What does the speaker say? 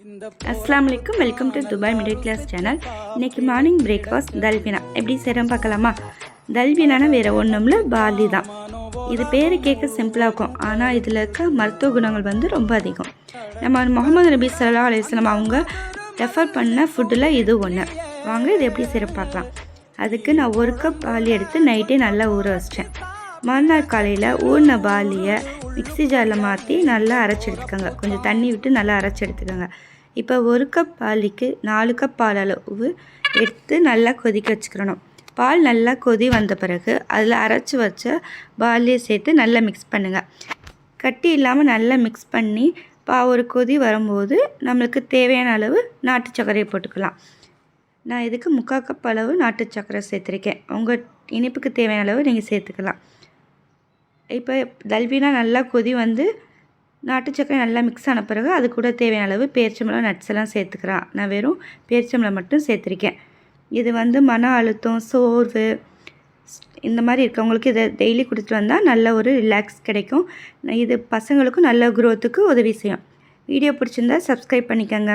अस्सलाम वालेकुम welcome to Dubai middle class channel. இன்னைக்கு மார்னிங் பிரேக்ஃபாஸ்ட் தல்பினா எப்படி செய்கிறோம் பார்க்கலாமா? தல்பினானா வேறு ஒன்றும் இல்லை, பார்லி தான். இது பேர் கேட்க சிம்பிளாக இருக்கும், ஆனால் இதில் இருக்க மருத்துவ குணங்கள் வந்து ரொம்ப அதிகம். நம்ம முகமது நபி ஸல்லல்லாஹு அலைஹி வஸல்லம் அவங்க ரெஃபர் பண்ண ஃபுட்டில் இது ஒன்று. வாங்க இது எப்படி செய்கிற பார்க்கலாம். அதுக்கு நான் 1 கப் பார்லி எடுத்து நைட்டே நல்லா ஊற வச்சிட்டேன். மறுநாள் காலையில் ஊறின பார்லியை மிக்ஸி ஜாரில் மாற்றி நல்லா அரைச்சி எடுத்துக்கோங்க. கொஞ்சம் தண்ணி விட்டு நல்லா அரைச்சி எடுத்துக்கோங்க. இப்போ 1 கப் பார்லிக்கு 4 கப் பால் அளவு எடுத்து நல்லா கொதிக்க வச்சுக்கிறணும். பால் நல்லா கொதி வந்த பிறகு அதில் அரைச்சி வச்ச பார்லியை சேர்த்து நல்லா மிக்ஸ் பண்ணுங்கள். கட்டி இல்லாமல் நல்லா மிக்ஸ் பண்ணி ஒரு கொதி வரும்போது நம்மளுக்கு தேவையான அளவு நாட்டு சர்க்கரையை போட்டுக்கலாம். நான் இதுக்கு 3/4 கப் அளவு நாட்டு சர்க்கரை சேர்த்துருக்கேன். உங்கள் இனிப்புக்கு தேவையான அளவு நீங்கள் சேர்த்துக்கலாம். இப்போ தல்பினா நல்லா கொதி வந்து நாட்டு சர்க்கரை நல்லா மிக்ஸ் ஆன பிறகு அது கூட தேவையான அளவு பேரிச்சம்பழம் நட்ஸ் எல்லாம் சேர்த்துக்கிறேன். நான் வெறும் பேரிச்சம்பழம் மட்டும் சேர்த்துருக்கேன். இது வந்து மன அழுத்தம், சோர்வு இந்த மாதிரி இருக்கவங்களுக்கு இதை டெய்லி கொடுத்துட்டு வந்தால் நல்ல ஒரு ரிலாக்ஸ் கிடைக்கும். இது பசங்களுக்கும் நல்ல க்ரோத்துக்கு உதவி செய்யும். வீடியோ பிடிச்சிருந்தா சப்ஸ்கிரைப் பண்ணிக்கோங்க.